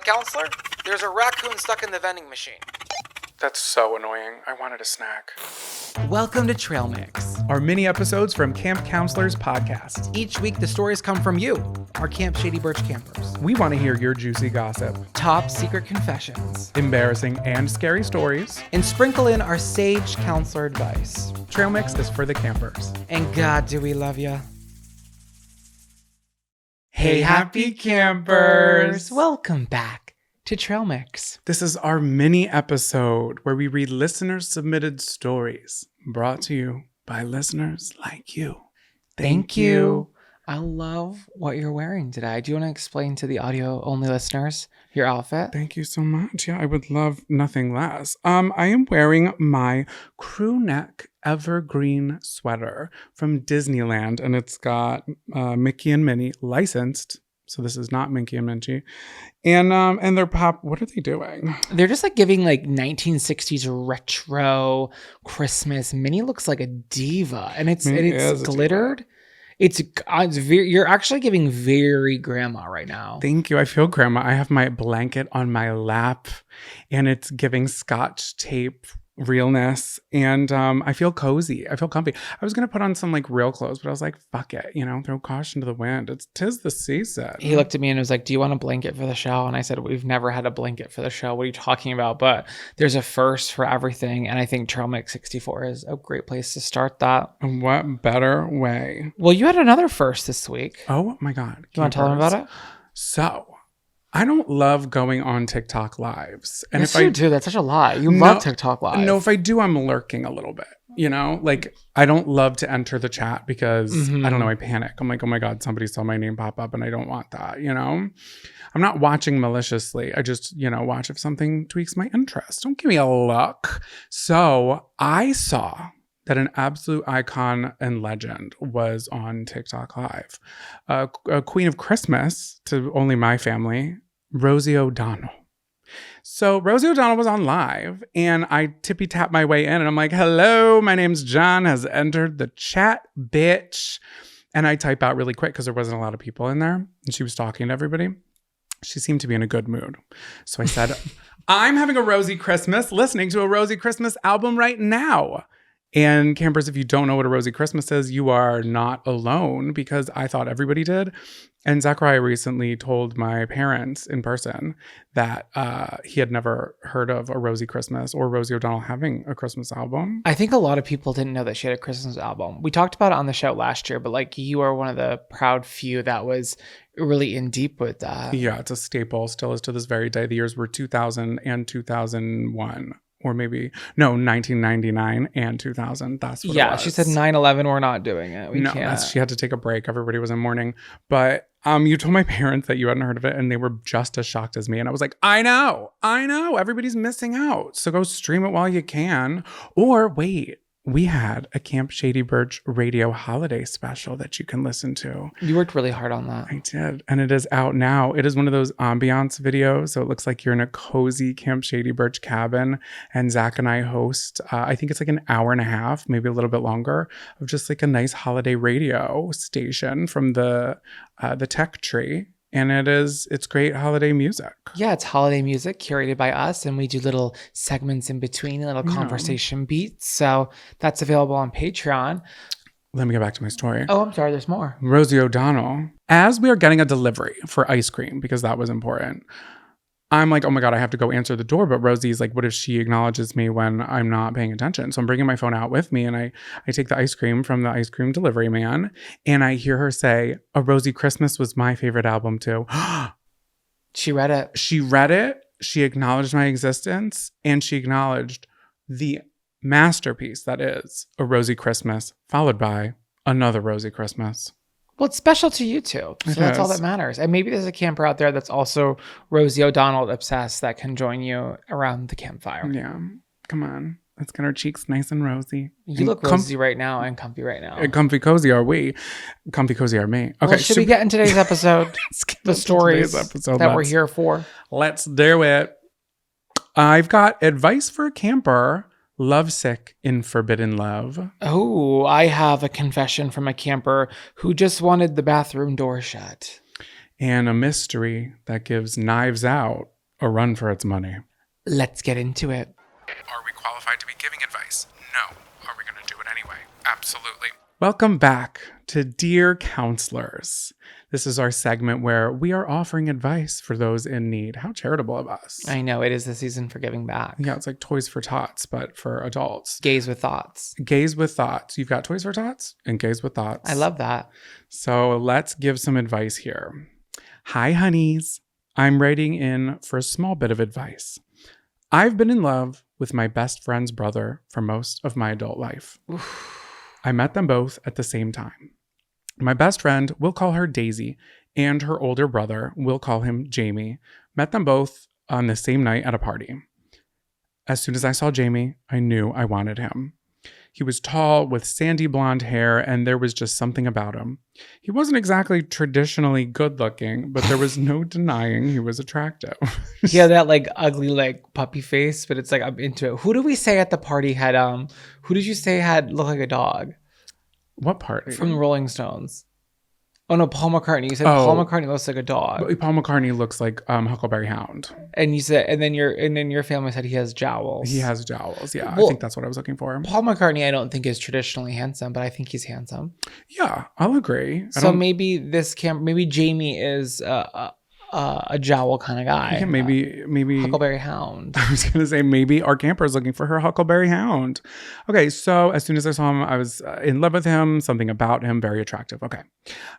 Counselor, there's a raccoon stuck in the vending machine. That's so annoying. I wanted a snack. Welcome to Trail Mix. Our mini episodes from Camp Counselors Podcast. Each week, the stories come from you, our Camp Shady Birch campers. We want to hear your juicy gossip, Top secret confessions, embarrassing and scary stories. and sprinkle in our sage counselor advice. Trail Mix is for the campers. And God, do we love ya. Hey, happy campers! Welcome back to Trail Mix. This is our mini episode where we read listener-submitted stories brought to you by listeners like you. Thank you. I love what you're wearing today. Do you want to explain to the audio-only listeners your outfit? Thank you so much. Yeah, I would love nothing less. I am wearing my crew neck evergreen sweater from Disneyland, and it's got Mickey and Minnie licensed. So this is not Minky and Minchie. And they're pop. What are they doing? They're just like giving like 1960s retro Christmas. Minnie looks like a diva, and it's glittered. It's very, you're actually giving very grandma right now. Thank you. I feel grandma. I have my blanket on my lap, and it's giving Scotch tape realness, and I feel cozy. I feel comfy. I was gonna put on some like real clothes, but I was like, fuck it, throw caution to the wind. Tis the season. He looked at me and was like, do you want a blanket for the show? And I said, we've never had a blanket for the show. What are you talking about? But there's a first for everything, and I think Trail Mix 64 is a great place to start that. And what better way? Well, you had another first this week. Oh my god. You want to tell them about it? So I don't love going on TikTok lives. And yes, if you do, that's such a lie. You love TikTok live. No, if I do, I'm lurking a little bit. Like I don't love to enter the chat because I don't know, I panic. I'm like, oh my God, somebody saw my name pop up and I don't want that, I'm not watching maliciously. I just, watch if something tweaks my interest. Don't give me a look. So I saw that an absolute icon and legend was on TikTok Live. A queen of Christmas to only my family, Rosie O'Donnell. So Rosie O'Donnell was on live, and I tippy-tap my way in, and I'm like, hello, my name's John, has entered the chat, bitch. And I type out really quick because there wasn't a lot of people in there, and she was talking to everybody. She seemed to be in a good mood. So I said, I'm having a Rosie Christmas, listening to a Rosie Christmas album right now. And campers, if you don't know what a Rosie Christmas is, you are not alone, because I thought everybody did. And Zachariah recently told my parents in person that he had never heard of a Rosie Christmas or Rosie O'Donnell having a Christmas album. I think a lot of people didn't know that she had a Christmas album. We talked about it on the show last year, but like you are one of the proud few that was really in deep with that. Yeah, it's a staple, still is to this very day. The years were 2000 and 2001. Or maybe, 1999 and 2000. That's what it was. She said 9/11, we're not doing it. We can't. She had to take a break. Everybody was in mourning. But you told my parents that you hadn't heard of it, and they were just as shocked as me. And I was like, I know. Everybody's missing out. So go stream it while you can. Or wait. We had a Camp Shady Birch radio holiday special that you can listen to. You worked really hard on that. I did. And it is out now. It is one of those ambiance videos. So it looks like you're in a cozy Camp Shady Birch cabin. And Zach and I host, I think it's like an hour and a half, maybe a little bit longer, of just like a nice holiday radio station from the tech tree. And it's great holiday music. Yeah, it's holiday music curated by us. And we do little segments in between, little conversation beats. So that's available on Patreon. Let me get back to my story. Oh, I'm sorry. There's more. Rosie O'Donnell. As we are getting a delivery for ice cream, because that was important, I'm like, oh my God, I have to go answer the door. But Rosie's like, what if she acknowledges me when I'm not paying attention? So I'm bringing my phone out with me, and I take the ice cream from the ice cream delivery man, and I hear her say, a Rosie Christmas was my favorite album too. She read it. She acknowledged my existence, and she acknowledged the masterpiece that is a Rosie Christmas, followed by another Rosie Christmas. Well, it's special to you too. So that's all that matters. And maybe there's a camper out there that's also Rosie O'Donnell obsessed that can join you around the campfire. Yeah. Come on. Let's get our cheeks nice and rosy. You look rosy right now and comfy right now. And comfy cozy are we. Comfy cozy are me. Okay. Well, should we get in today's episode? The stories that we're here for. Let's do it. I've got advice for a camper. Lovesick in Forbidden Love. Oh, I have a confession from a camper who just wanted the bathroom door shut. and a mystery that gives Knives Out a run for its money. Let's get into it. Are we qualified to be giving advice? No. Are we going to do it anyway? Absolutely. Welcome back to Dear Counselors. This is our segment where we are offering advice for those in need. How charitable of us. I know, it is the season for giving back. Yeah, it's like Toys for Tots, but for adults. Gays with Thoughts. Gays with Thoughts. You've got Toys for Tots and Gays with Thoughts. I love that. So let's give some advice here. Hi, honeys. I'm writing in for a small bit of advice. I've been in love with my best friend's brother for most of my adult life. Oof. I met them both at the same time. My best friend, we'll call her Daisy, and her older brother, we'll call him Jamie, met them both on the same night at a party. As soon as I saw Jamie, I knew I wanted him. He was tall with sandy blonde hair, and there was just something about him. He wasn't exactly traditionally good looking, but there was no denying he was attractive. He had that like ugly like puppy face, but it's like I'm into it. Who did we say at the party had who did you say had looked like a dog? What party? From the Rolling Stones. Oh no, Paul McCartney. You said Paul McCartney looks like a dog. Paul McCartney looks like Huckleberry Hound. And you said, and then your family said he has jowls. He has jowls. Yeah, well, I think that's what I was looking for. Paul McCartney, I don't think is traditionally handsome, but I think he's handsome. Yeah, I'll agree. Maybe maybe Jamie is a jowl kind of guy. Yeah, maybe Huckleberry Hound. I was gonna say maybe our camper is looking for her Huckleberry Hound. Okay, so as soon as I saw him, I was in love with him. Something about him very attractive. Okay,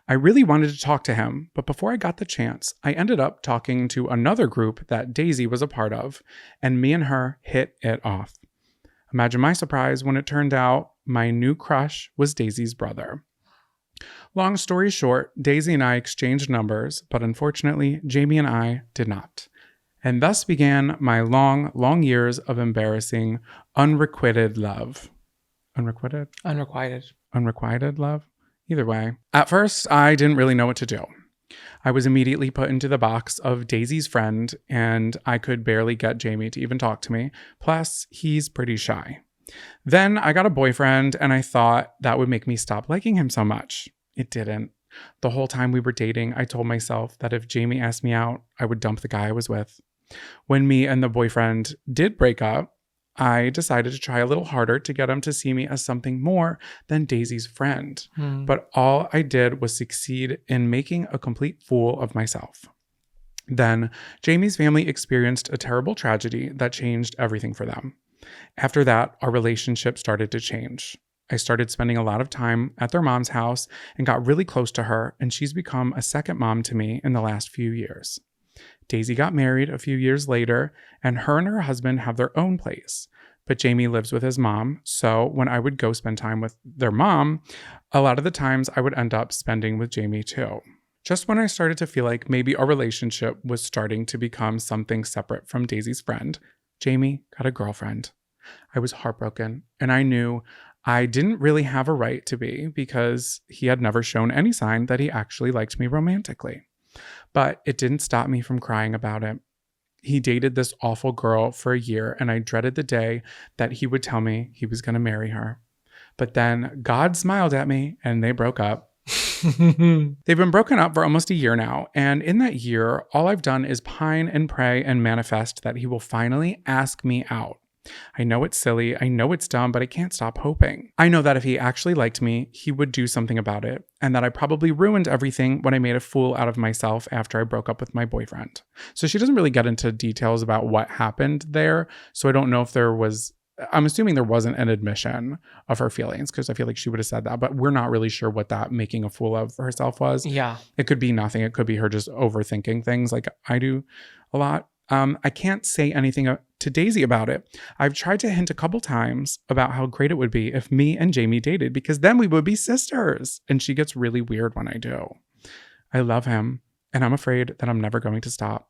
I really wanted to talk to him, but before I got the chance, I ended up talking to another group that Daisy was a part of, and me and her hit it off. Imagine my surprise when it turned out my new crush was Daisy's brother. Long story short, Daisy and I exchanged numbers, but unfortunately, Jamie and I did not. And thus began my long, long years of embarrassing, unrequited love. Unrequited? Unrequited love? Either way. At first, I didn't really know what to do. I was immediately put into the box of Daisy's friend, and I could barely get Jamie to even talk to me. Plus, he's pretty shy. Then I got a boyfriend, and I thought that would make me stop liking him so much. It didn't. The whole time we were dating, I told myself that if Jamie asked me out, I would dump the guy I was with. When me and the boyfriend did break up, I decided to try a little harder to get him to see me as something more than Daisy's friend. But all I did was succeed in making a complete fool of myself. Then, Jamie's family experienced a terrible tragedy that changed everything for them. After that, our relationship started to change. I started spending a lot of time at their mom's house and got really close to her, and she's become a second mom to me in the last few years. Daisy got married a few years later, and her husband have their own place. But Jamie lives with his mom, so when I would go spend time with their mom, a lot of the times I would end up spending with Jamie too. Just when I started to feel like maybe our relationship was starting to become something separate from Daisy's friend, Jamie got a girlfriend. I was heartbroken, and I knew I didn't really have a right to be because he had never shown any sign that he actually liked me romantically. But it didn't stop me from crying about it. He dated this awful girl for a year, and I dreaded the day that he would tell me he was going to marry her. But then God smiled at me, and they broke up. They've been broken up for almost a year now, and in that year, all I've done is pine and pray and manifest that he will finally ask me out. I know it's silly, I know it's dumb, but I can't stop hoping. I know that if he actually liked me, he would do something about it, and that I probably ruined everything when I made a fool out of myself after I broke up with my boyfriend. So she doesn't really get into details about what happened there, so I don't know if there was... I'm assuming there wasn't an admission of her feelings because I feel like she would have said that, but we're not really sure what that making a fool of herself was. Yeah. It could be nothing. It could be her just overthinking things like I do a lot. I can't say anything to Daisy about it. I've tried to hint a couple times about how great it would be if me and Jamie dated because then we would be sisters. And she gets really weird when I do. I love him and I'm afraid that I'm never going to stop.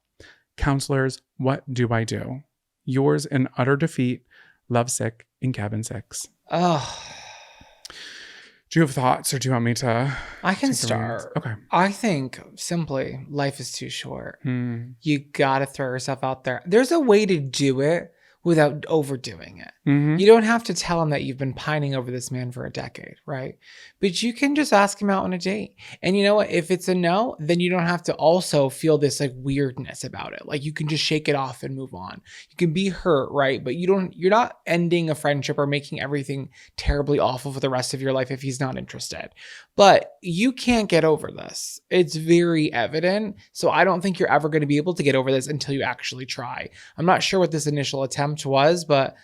Counselors, what do I do? Yours in utter defeat, lovesick in cabin 6. Oh. Do you have thoughts or do you want me to? I can start. Okay. I think simply life is too short. You got to throw yourself out there. There's a way to do it without overdoing it. Mm-hmm. You don't have to tell him that you've been pining over this man for a decade, right? But you can just ask him out on a date. And you know what? If it's a no, then you don't have to also feel this like weirdness about it. Like you can just shake it off and move on. You can be hurt, right? But you're not ending a friendship or making everything terribly awful for the rest of your life if he's not interested. But you can't get over this. It's very evident. So I don't think you're ever going to be able to get over this until you actually try. I'm not sure what this initial attempt was, but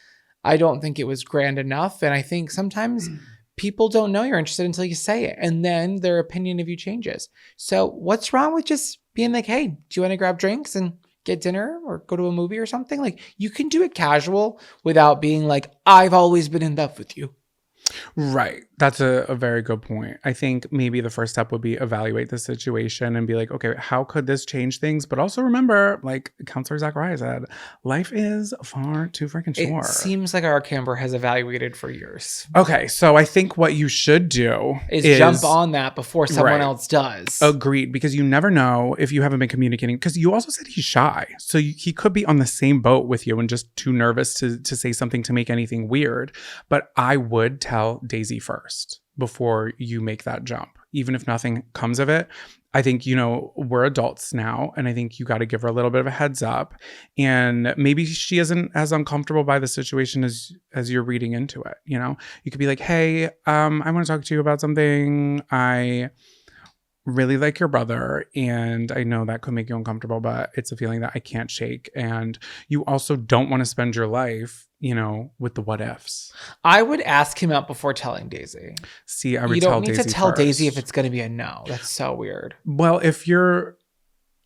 I don't think it was grand enough. And I think sometimes people don't know you're interested until you say it, and then their opinion of you changes. So what's wrong with just being like, hey, do you want to grab drinks and get dinner or go to a movie or something? Like you can do it casual without being like, I've always been in love with you. Right. That's a very good point. I think maybe the first step would be evaluate the situation and be like, okay, how could this change things? But also remember, like Counselor Zachariah said, life is far too freaking short. It seems like our camper has evaluated for years. Okay. So I think what you should do is jump on that before someone else does. Agreed. Because you never know if you haven't been communicating. Because you also said he's shy. So he could be on the same boat with you and just too nervous to say something to make anything weird. But I would tell Daisy first before you make that jump, even if nothing comes of it. I think, we're adults now, and I think you got to give her a little bit of a heads up, and maybe she isn't as uncomfortable by the situation as you're reading into it. You could be like, hey, I want to talk to you about something. I really like your brother, and I know that could make you uncomfortable, but it's a feeling that I can't shake. And you also don't want to spend your life, with the what ifs. I would ask him out before telling Daisy. See, I would you tell don't need Daisy to tell first. Daisy if it's going to be a no. That's so weird. Well,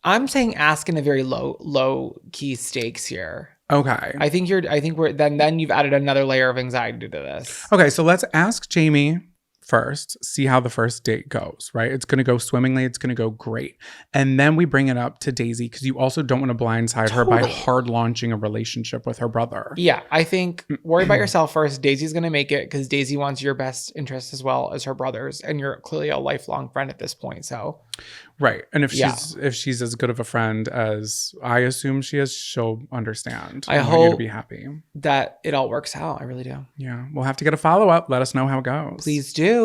I'm saying ask in a very low key stakes here. Okay. I think then you've added another layer of anxiety to this. Okay, so let's ask Jamie first, see how the first date goes, right? It's going to go swimmingly. It's going to go great. And then we bring it up to Daisy because you also don't want to blindside her by hard launching a relationship with her brother. Yeah, I think worry about yourself first. Daisy's going to make it because Daisy wants your best interest as well as her brother's. And you're clearly a lifelong friend at this point. So, right. And if she's as good of a friend as I assume she is, she'll understand. I hope you to be happy that it all works out. I really do. Yeah. We'll have to get a follow-up. Let us know how it goes. Please do.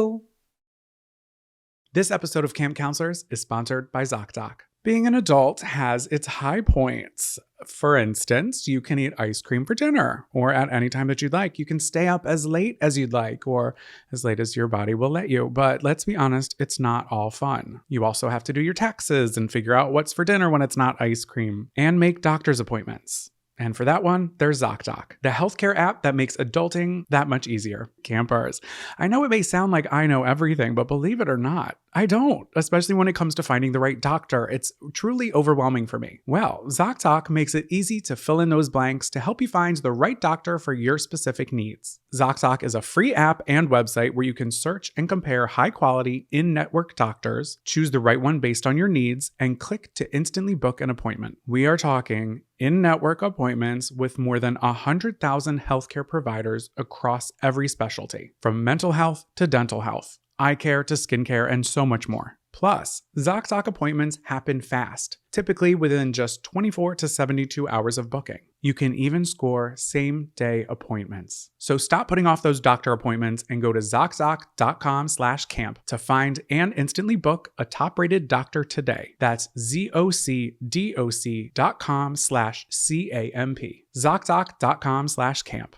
This episode of Camp Counselors is sponsored by ZocDoc. Being an adult has its high points. For instance, you can eat ice cream for dinner or at any time that you'd like. You can stay up as late as you'd like or as late as your body will let you. But let's be honest, it's not all fun. You also have to do your taxes and figure out what's for dinner when it's not ice cream and make doctor's appointments. And for that one, there's ZocDoc, the healthcare app that makes adulting that much easier. Campers. I know it may sound like I know everything, but believe it or not, I don't, especially when it comes to finding the right doctor. It's truly overwhelming for me. Well, ZocDoc makes it easy to fill in those blanks to help you find the right doctor for your specific needs. ZocDoc is a free app and website where you can search and compare high-quality, in-network doctors, choose the right one based on your needs, and click to instantly book an appointment. We are talking in-network appointments with more than 100,000 healthcare providers across every specialty, from mental health to dental health, eye care to skincare, and so much more. Plus, ZocDoc appointments happen fast, typically within just 24 to 72 hours of booking. You can even score same-day appointments. So stop putting off those doctor appointments and go to ZocDoc.com/camp to find and instantly book a top-rated doctor today. That's ZocDoc.com/CAMP. ZocDoc.com/camp.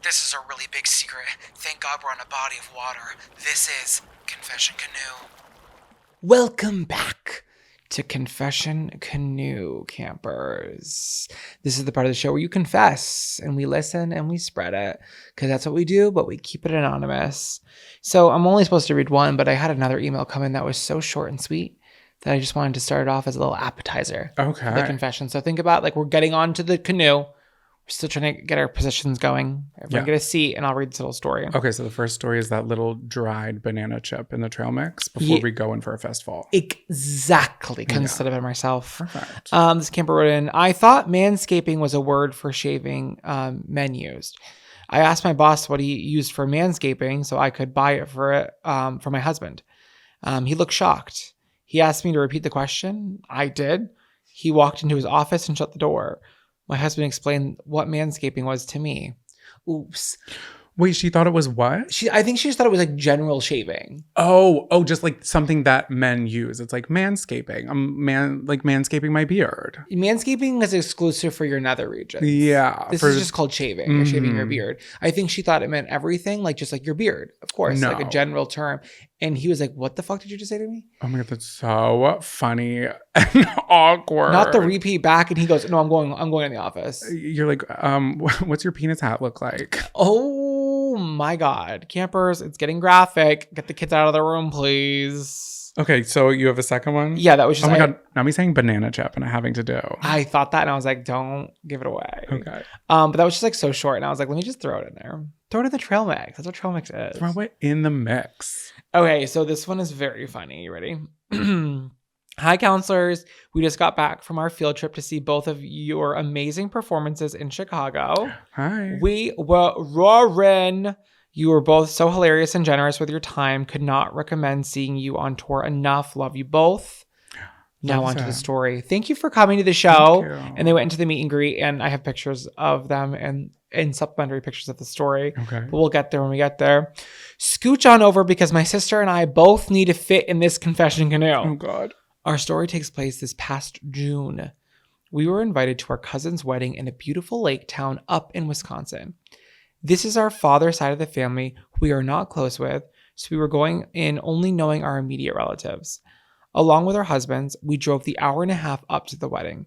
This is a really big secret. Thank God we're on a body of water. This is Confession Canoe. Welcome back to Confession Canoe, campers. This is the part of the show where you confess and we listen and we spread it because that's what we do, but we keep it anonymous. So I'm only supposed to read one, but I had another email come in that was so short and sweet that I just wanted to start it off as a little appetizer. Okay. For the confession. So think about we're getting onto the canoe. We're still trying to get our positions going. Everyone get a seat, and I'll read this little story. Okay, so the first story is that little dried banana chip in the trail mix before we go in for a festival. Exactly. Couldn't have said it by myself. Perfect. This camper wrote in, I thought manscaping was a word for shaving men used. I asked my boss what he used for manscaping so I could buy it for my husband. He looked shocked. He asked me to repeat the question. I did. He walked into his office and shut the door. My husband explained what manscaping was to me. Oops. Wait, she thought it was what? I think she just thought it was like general shaving. Oh, just like something that men use. It's like manscaping. Manscaping my beard. Manscaping is exclusive for your nether regions. Yeah. This is just called shaving. You're shaving your beard. I think she thought it meant everything, like just like your beard, of course, like a general term. And he was like, "What the fuck did you just say to me?" Oh my God, that's so funny and awkward. Not the repeat back. And he goes, "No, I'm going in the office." You're like, what's your penis hat look like? Oh my God. Campers, it's getting graphic. Get the kids out of the room, please. Okay, so you have a second one? Yeah, that was just... Oh my God, now me saying banana chip and having to do. I thought that and I was like, don't give it away. Okay. But that was just like so short. And I was like, let me just throw it in there. Throw it in the trail mix. That's what trail mix is. Throw it in the mix. Okay, so this one is very funny. You ready? Hi, counselors. We just got back from our field trip to see both of your amazing performances in Chicago. Hi. We were roaring. You were both so hilarious and generous with your time. Could not recommend seeing you on tour enough. Love you both. Now on to the story. Thank you for coming to the show. And they went into the meet and greet, and I have pictures of them and supplementary pictures of the story. Okay. But we'll get there when we get there. Scooch on over because my sister and I both need to fit in this confession canoe. Oh, God. Our story takes place this past June. We were invited to our cousin's wedding in a beautiful lake town up in Wisconsin. This is our father's side of the family who we are not close with, so we were going in only knowing our immediate relatives. Along with our husbands, we drove the hour and a half up to the wedding.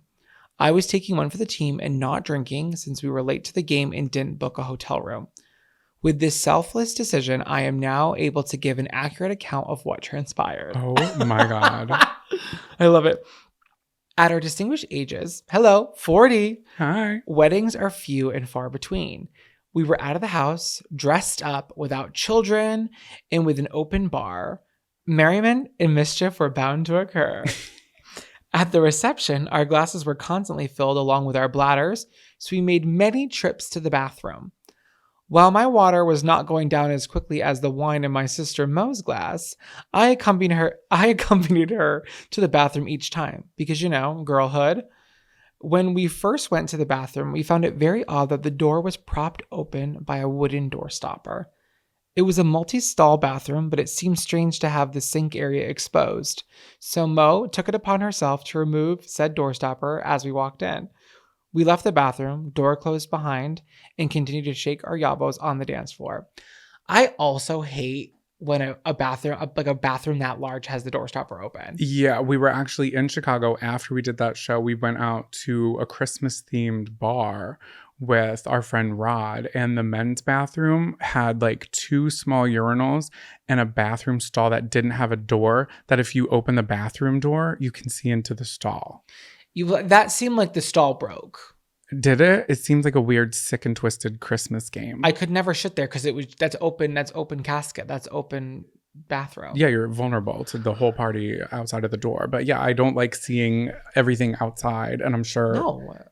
I was taking one for the team and not drinking since we were late to the game and didn't book a hotel room. With this selfless decision, I am now able to give an accurate account of what transpired. Oh my God. I love it. At our distinguished ages, 40. Hi. Weddings are few and far between. We were out of the house, dressed up, without children, and with an open bar. Merriment and mischief were bound to occur. At the reception, our glasses were constantly filled along with our bladders, so we made many trips to the bathroom. While my water was not going down as quickly as the wine in my sister Mo's glass, I accompanied her to the bathroom each time because, girlhood. When we first went to the bathroom, we found it very odd that the door was propped open by a wooden door stopper. It was a multi-stall bathroom, but it seemed strange to have the sink area exposed. So Mo took it upon herself to remove said door stopper as we walked in. We left the bathroom, door closed behind, and continued to shake our yabos on the dance floor. I also hate when a bathroom that large has the door stopper open. Yeah, we were actually in Chicago after we did that show. We went out to a Christmas themed bar with our friend Rod, and the men's bathroom had like 2 small urinals and a bathroom stall that didn't have a door, that if you open the bathroom door, you can see into the stall. That seemed like the stall broke. Did it? It seems like a weird, sick and twisted Christmas game. I could never shit there because that's open casket. That's open bathroom. Yeah, you're vulnerable to the whole party outside of the door. But yeah, I don't like seeing everything outside. And I'm sure,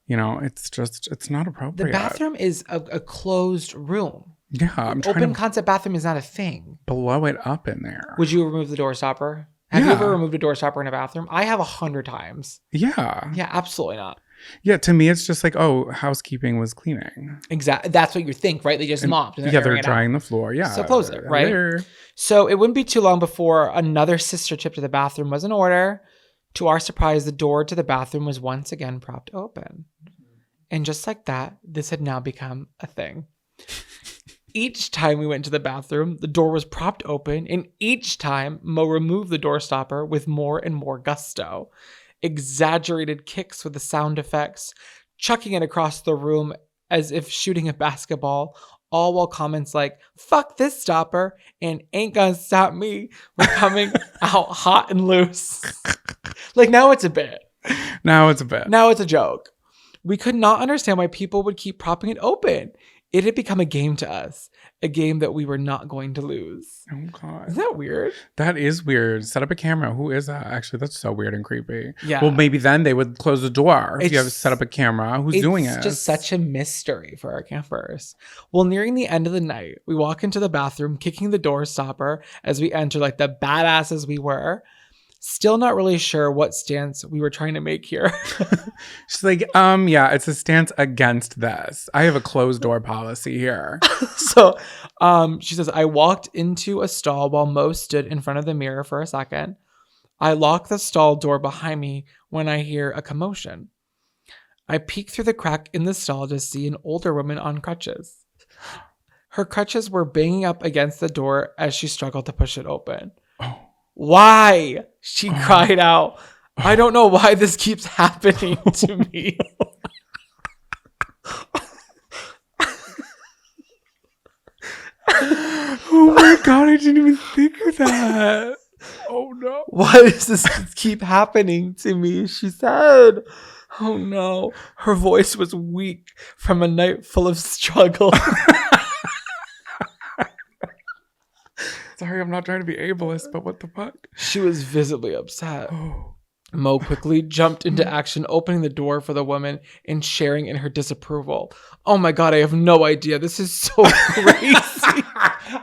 it's not appropriate. The bathroom is a closed room. Yeah, Open concept bathroom is not a thing. Blow it up in there. Would you remove the door stopper? Have you ever removed a door stopper in a bathroom? I have 100 times. Yeah. Yeah, absolutely not. Yeah, to me, it's just like, housekeeping was cleaning. Exactly. That's what you think, right? They just mopped. And they're drying the floor. Yeah. So close it, right? So it wouldn't be too long before another sister trip to the bathroom was in order. To our surprise, the door to the bathroom was once again propped open. And just like that, this had now become a thing. Each time we went to the bathroom, the door was propped open, and each time Mo removed the door stopper with more and more gusto. Exaggerated kicks with the sound effects, chucking it across the room as if shooting a basketball, all while comments like, "Fuck this stopper," and "Ain't gonna stop me," were coming out hot and loose. Like, now it's a bit. Now it's a bit. Now it's a joke. We could not understand why people would keep propping it open. It had become a game to us, a game that we were not going to lose. Oh, God. Isn't that weird? That is weird. Set up a camera. Who is that? Actually, that's so weird and creepy. Yeah. Well, maybe then they would close the door if you have to set up a camera. Who's doing it? It's just such a mystery for our campers. Well, nearing the end of the night, we walk into the bathroom, kicking the door stopper as we enter like the badasses we were. Still not really sure what stance we were trying to make here. She's like, yeah, it's a stance against this. I have a closed door policy here. So she says, I walked into a stall while Mo stood in front of the mirror for a second. I lock the stall door behind me when I hear a commotion. I peek through the crack in the stall to see an older woman on crutches. Her crutches were banging up against the door as she struggled to push it open. Oh. Why? She cried out. I don't know why this keeps happening to me. Oh my God, I didn't even think of that. Oh no. Why does this keep happening to me? She said. Oh no. Her voice was weak from a night full of struggle. Sorry, I'm not trying to be ableist, but what the fuck? She was visibly upset. Mo quickly jumped into action, opening the door for the woman and sharing in her disapproval. Oh my God, I have no idea. This is so crazy.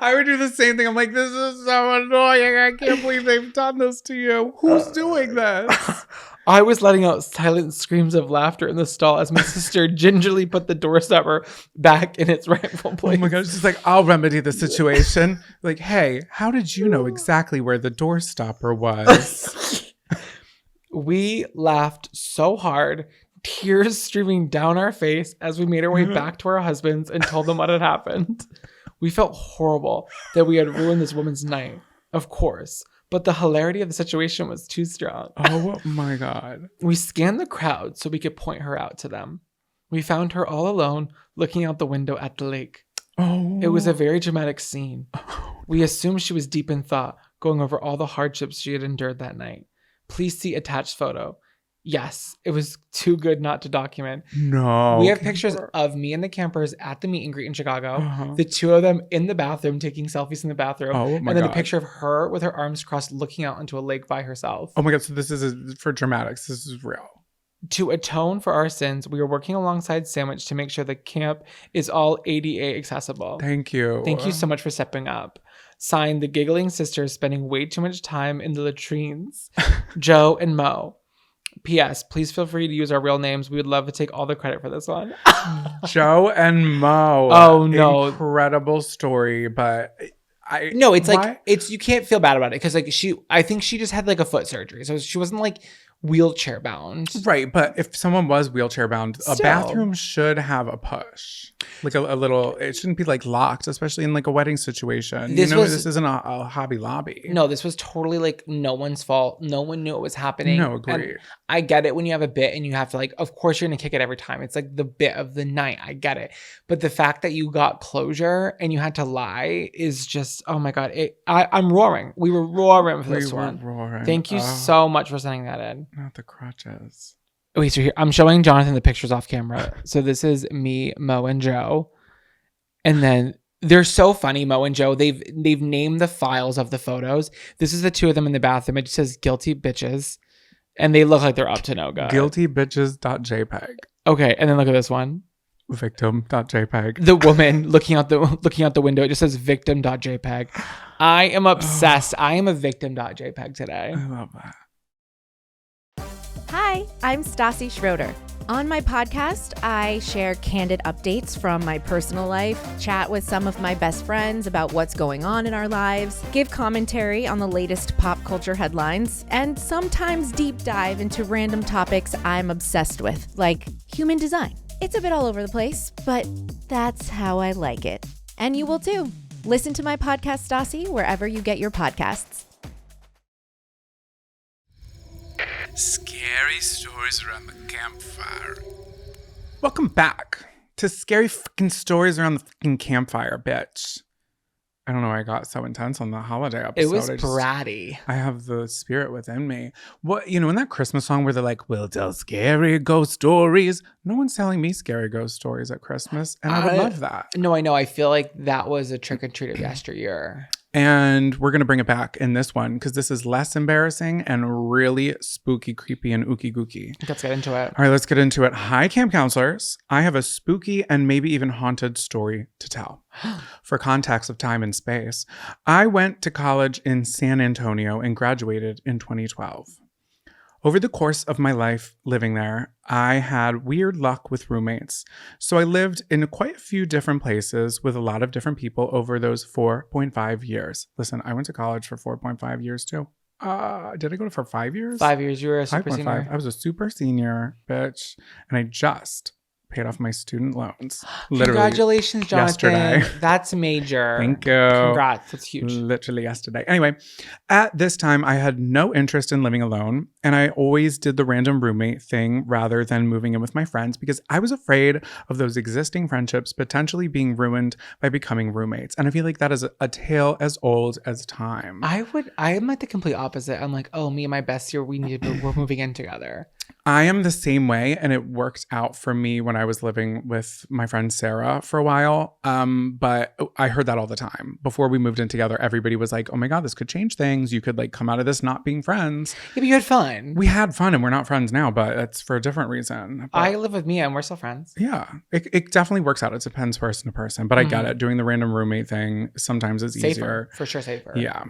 I would do the same thing. I'm like, this is so annoying. I can't believe they've done this to you. Who's doing this? I was letting out silent screams of laughter in the stall as my sister gingerly put the door stopper back in its rightful place. Oh my God, she's like, I'll remedy the situation. Like, hey, how did you know exactly where the door stopper was? We laughed so hard, tears streaming down our face as we made our way back to our husbands and told them what had happened. We felt horrible that we had ruined this woman's night, of course. But the hilarity of the situation was too strong. Oh my God. We scanned the crowd so we could point her out to them. We found her all alone, looking out the window at the lake. Oh. It was a very dramatic scene. We assumed she was deep in thought, going over all the hardships she had endured that night. Please see attached photo. Yes, it was too good not to document. No. We have pictures of me and the campers at the meet and greet in Chicago. The two of them in the bathroom taking selfies in the bathroom. Oh my and then God. a picture of her with her arms crossed looking out into a lake by herself. Oh my God. So this is for dramatics. This is real. To atone for our sins, we are working alongside Sandwich to make sure the camp is all ADA accessible. Thank you. Thank you so much for stepping up. Signed, the giggling sisters spending way too much time in the latrines. Joe and Mo. P.S. Please feel free to use our real names. We would love to take all the credit for this one. Joe and Mo. Oh no. Incredible story, but it's like you can't feel bad about it because like I think she just had like a foot surgery. So she wasn't like wheelchair bound. Right, but if someone was wheelchair bound, a bathroom should have a push. Like a little, it shouldn't be like locked, especially in like a wedding situation. This isn't a Hobby Lobby. No, this was totally like no one's fault. No one knew it was happening. No, agreed. And I get it when you have a bit and you have to like, of course you're going to kick it every time. It's like the bit of the night. I get it. But the fact that you got closure and you had to lie is just, oh my God. I'm roaring. We were roaring for this one. Roaring. Thank you so much for sending that in. Not the crutches. Okay, so here I'm showing Jonathan the pictures off camera. So this is me, Mo, and Joe. And then they're so funny, Mo and Joe. They've named the files of the photos. This is the two of them in the bathroom. It just says guilty bitches. And they look like they're up to no good. Guiltybitches.jpg. Okay, and then look at this one. Victim.jpg. The woman looking out the window. It just says victim.jpg. I am obsessed. I am a victim.jpg today. I love that. Hi, I'm Stassi Schroeder. On my podcast, I share candid updates from my personal life, chat with some of my best friends about what's going on in our lives, give commentary on the latest pop culture headlines, and sometimes deep dive into random topics I'm obsessed with, like human design. It's a bit all over the place, but that's how I like it. And you will too. Listen to my podcast, Stassi, wherever you get your podcasts. Scary stories around the campfire. Welcome back to scary fucking stories around the fucking campfire, bitch. I don't know why I got so intense on the holiday episode. It was bratty. I have the spirit within me. What, in that Christmas song where they're like, we'll tell scary ghost stories. No one's telling me scary ghost stories at Christmas. And I would love that. No, I know. I feel like that was a trick or treat of yesteryear. And we're going to bring it back in this one because this is less embarrassing and really spooky, creepy, and ooky gooky. Let's get into it. All right, let's get into it. Hi, camp counselors. I have a spooky and maybe even haunted story to tell. For context of time and space, I went to college in San Antonio and graduated in 2012. Over the course of my life living there, I had weird luck with roommates. So I lived in quite a few different places with a lot of different people over those 4.5 years. Listen, I went to college for 4.5 years too. Did I go for 5 years? 5 years. You were a super senior. I was a super senior, bitch. And I just paid off my student loans. Literally. Congratulations, Jonathan. Yesterday. That's major. Thank you. Congrats. That's huge. Literally yesterday. Anyway, at this time, I had no interest in living alone. And I always did the random roommate thing rather than moving in with my friends because I was afraid of those existing friendships potentially being ruined by becoming roommates. And I feel like that is a tale as old as time. I am like the complete opposite. I'm like, oh, me and my bestie, we're moving in together. I am the same way, and it worked out for me when I was living with my friend Sarah for a while. But I heard that all the time. Before we moved in together, everybody was like, oh my God, this could change things. You could like come out of this not being friends. Yeah, but you had fun. We had fun, and we're not friends now, but it's for a different reason. But I live with Mia, and we're still friends. yeah, it definitely works out. It depends person to person, but I get it. Doing the random roommate thing sometimes is Safer. easier. For sure, safer. Yeah.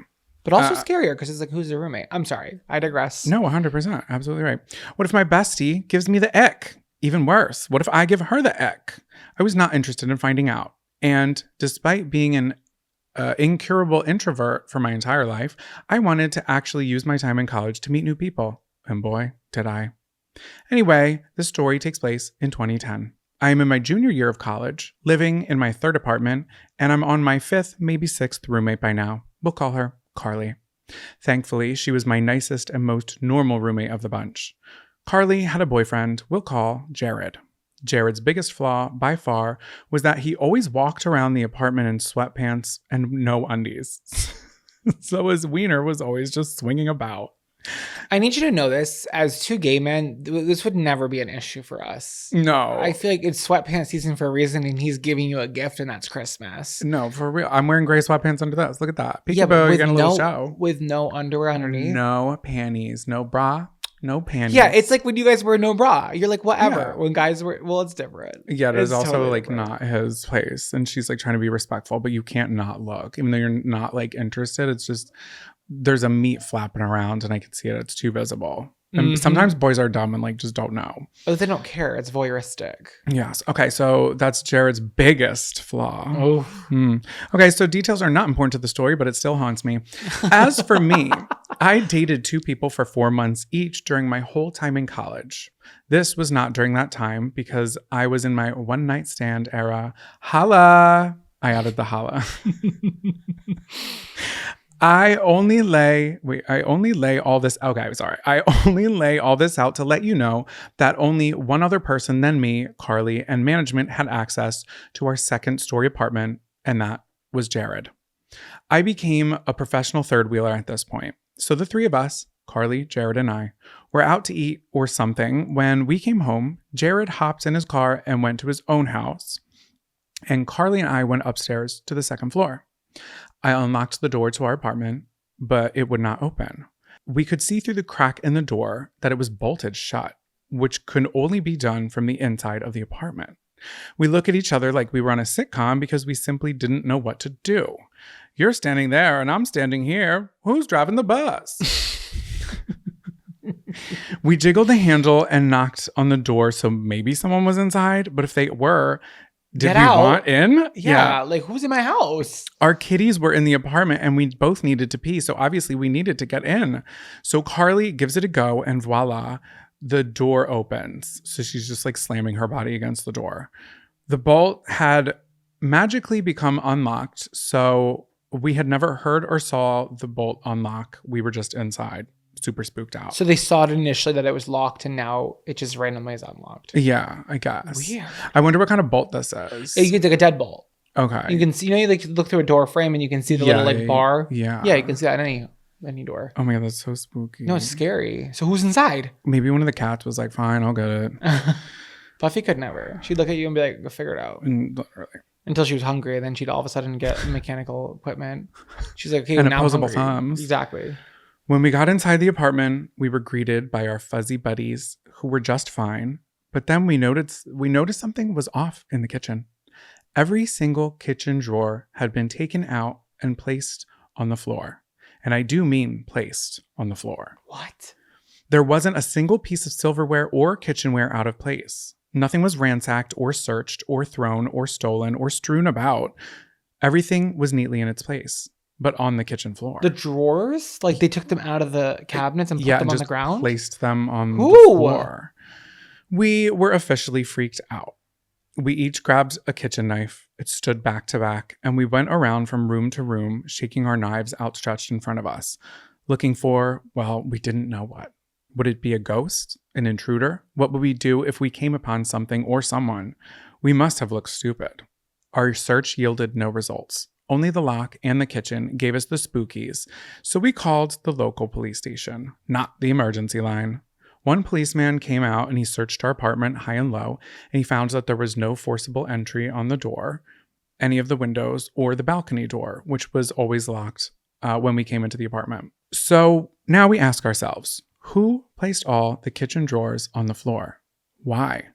But also scarier because it's like, who's the roommate? I'm sorry. I digress. No, 100%. Absolutely right. What if my bestie gives me the ick? Even worse. What if I give her the ick? I was not interested in finding out. And despite being an incurable introvert for my entire life, I wanted to actually use my time in college to meet new people. And boy, did I. Anyway, this story takes place in 2010. I am in my junior year of college, living in my third apartment, and I'm on my fifth, maybe sixth roommate by now. We'll call her Carly. Thankfully, she was my nicest and most normal roommate of the bunch. Carly had a boyfriend we'll call Jared. Jared's biggest flaw, by far, was that he always walked around the apartment in sweatpants and no undies. So his wiener was always just swinging about. I need you to know this. As two gay men, this would never be an issue for us. No. I feel like it's sweatpants season for a reason, and he's giving you a gift, and that's Christmas. No, for real. I'm wearing gray sweatpants under this. Look at that. Peekaboo, Yeah, but you're getting a little show. with no underwear underneath. No panties. No bra. No panties. Yeah, it's like when you guys wear no bra. You're like, whatever. Yeah. When guys wear, well, it's different. Yeah, it is also totally like different. not his place. And she's like trying to be respectful, but you can't not look. Even though you're not like interested, it's just there's a meat flapping around and I can see it. It's too visible. And sometimes boys are dumb and like just don't know. Oh, they don't care. It's voyeuristic. Yes. Okay, so that's Jared's biggest flaw. Oh. Okay, so details are not important to the story, but it still haunts me. As for me, I dated 2 people for 4 months each during my whole time in college. This was not during that time because I was in my one night stand era. Holla. I added the holla. I only lay all this out to let you know that only one other person than me, Carly, and management had access to our second story apartment, and that was Jared. I became a professional third wheeler at this point. So the 3 of us, Carly, Jared, and I, were out to eat or something. When we came home, Jared hopped in his car and went to his own house, and Carly and I went upstairs to the second floor. I unlocked the door to our apartment, but it would not open. We could see through the crack in the door that it was bolted shut, which could only be done from the inside of the apartment. We look at each other like we were on a sitcom because we simply didn't know what to do. You're standing there and I'm standing here. Who's driving the bus? We jiggled the handle and knocked on the door, so maybe someone was inside, but if they were, did we want in? Yeah, like who's in my house? Our kitties were in the apartment and we both needed to pee. So obviously we needed to get in. So Carly gives it a go and voila, the door opens. So she's just like slamming her body against the door. The bolt had magically become unlocked. So we had never heard or saw the bolt unlock. We were just inside, super spooked out. So they saw it initially that it was locked and now it just randomly is unlocked. Yeah, I guess. Weird. I wonder what kind of bolt this is. You get like a deadbolt. Okay. You can see, you like look through a door frame and you can see the little like bar. Yeah. Yeah, you can see that in any door. Oh my God, that's so spooky. No, it's scary. So who's inside? Maybe one of the cats was like, fine, I'll get it. Buffy could never. She'd look at you and be like, go figure it out. And literally. until she was hungry, and then she'd all of a sudden get mechanical equipment. She's like, okay, and now opposable I'm hungry. thumbs. Exactly. When we got inside the apartment, we were greeted by our fuzzy buddies who were just fine. But then we noticed something was off in the kitchen. Every single kitchen drawer had been taken out and placed on the floor. And I do mean placed on the floor. What? There wasn't a single piece of silverware or kitchenware out of place. Nothing was ransacked or searched or thrown or stolen or strewn about. Everything was neatly in its place, but on the kitchen floor. The drawers? Like they took them out of the cabinets and put them on the ground? Placed them on the floor. We were officially freaked out. We each grabbed a kitchen knife. It stood back to back, and we went around from room to room, shaking our knives outstretched in front of us, looking for, well, we didn't know what. Would it be a ghost? An intruder? What would we do if we came upon something or someone? We must have looked stupid. Our search yielded no results. Only the lock and the kitchen gave us the spookies, so we called the local police station, not the emergency line. One policeman came out and he searched our apartment high and low, and he found that there was no forcible entry on the door, any of the windows, or the balcony door, which was always locked when we came into the apartment. So now we ask ourselves, who placed all the kitchen drawers on the floor? Why?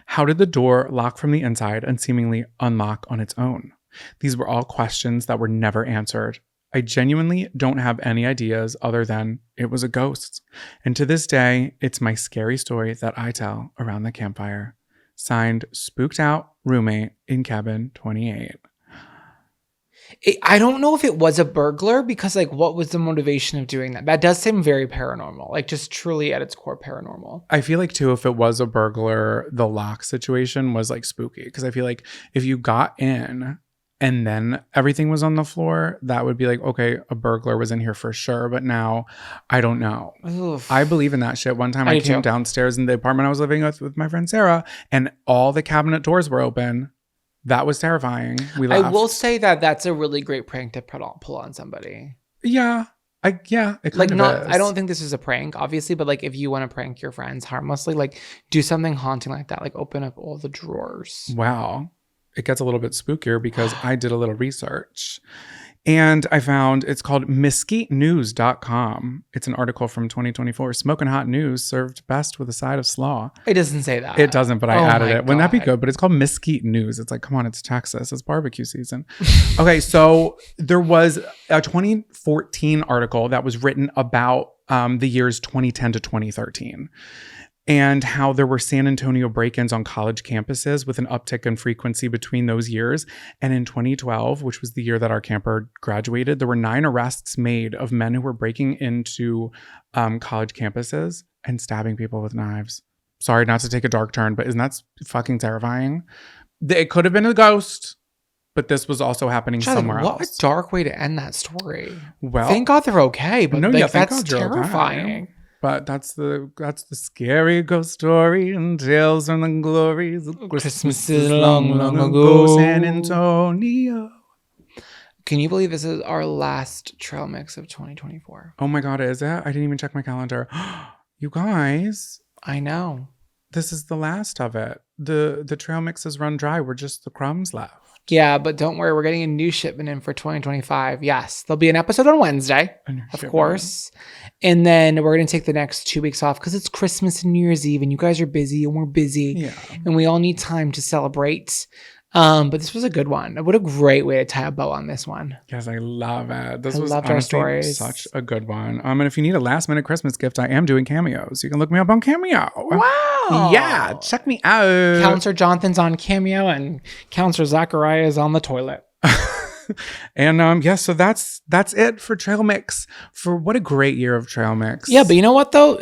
How did the door lock from the inside and seemingly unlock on its own? These were all questions that were never answered. I genuinely don't have any ideas other than it was a ghost. And to this day, it's my scary story that I tell around the campfire. Signed, Spooked Out Roommate in Cabin 28. I don't know if it was a burglar because, like, what was the motivation of doing that? That does seem very paranormal, like just truly at its core paranormal. I feel like, too, if it was a burglar, the lock situation was, like, spooky. Because I feel like if you got in and then everything was on the floor, that would be like, okay, a burglar was in here for sure. But now, I don't know. Oof. I believe in that shit. One time I came downstairs in the apartment I was living with my friend Sarah, and all the cabinet doors were open. That was terrifying. We left. I will say that that's a really great prank to pull on somebody. Yeah. It kind of is. I don't think this is a prank, obviously, but like if you want to prank your friends harmlessly, like do something haunting like that. Like open up all the drawers. Wow. It gets a little bit spookier because I did a little research and I found it's called mesquitenews.com. It's an article from 2024. Smoking hot news served best with a side of slaw. It doesn't say that. It doesn't, but I added it. Wouldn't that be God. good? But it's called Mesquite News. It's like, come on, it's Texas. It's barbecue season. Okay, so there was a 2014 article that was written about the years 2010 to 2013. And how there were San Antonio break-ins on college campuses with an uptick in frequency between those years. And in 2012, which was the year that our camper graduated, there were 9 arrests made of men who were breaking into college campuses and stabbing people with knives. Sorry, not to take a dark turn, but isn't that fucking terrifying? It could have been a ghost, but this was also happening somewhere else. What a dark way to end that story. Well, thank God they're okay, but that's God you're terrifying. Okay. But that's the scary ghost story and tales from the glories of Christmases long, long ago, San Antonio. Can you believe this is our last trail mix of 2024? Oh my God, is it? I didn't even check my calendar. You guys. I know. This is the last of it. The trail mixes run dry. We're just the crumbs left. Yeah, but don't worry. We're getting a new shipment in for 2025. Yes, there'll be an episode on Wednesday, of course. And then we're going to take the next 2 weeks off because it's Christmas and New Year's Eve and you guys are busy and we're busy. Yeah. And we all need time to celebrate. But this was a good one. What a great way to tie a bow on this one. Yes, I love it. I loved our stories. Such a good one. And if you need a last minute Christmas gift, I am doing cameos. You can look me up on Cameo. Wow. Yeah, check me out. Counselor Jonathan's on Cameo and Counselor Zachariah is on the toilet. And so that's it for Trail Mix. For what a great year of Trail Mix. Yeah, but you know what though?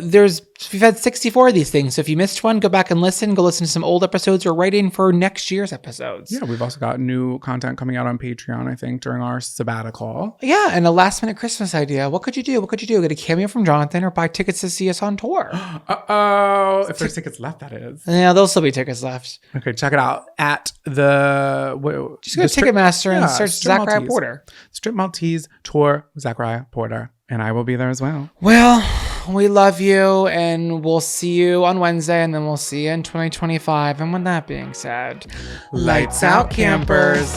We've had 64 of these things. So if you missed one, go back and listen. Go listen to some old episodes or write in for next year's episodes. Yeah, we've also got new content coming out on Patreon, I think, during our sabbatical. Yeah, and a last minute Christmas idea. What could you do? Get a cameo from Jonathan or buy tickets to see us on tour. Uh-oh. If there's tickets left, that is. Yeah, there'll still be tickets left. Okay, check it out at the... Just go to Ticketmaster and search Zachariah Maltese. Porter. Strip Maltese Tour Zachariah Porter. And I will be there as well. Well... we love you, and we'll see you on Wednesday, and then we'll see you in 2025. And with that being said, lights out, campers.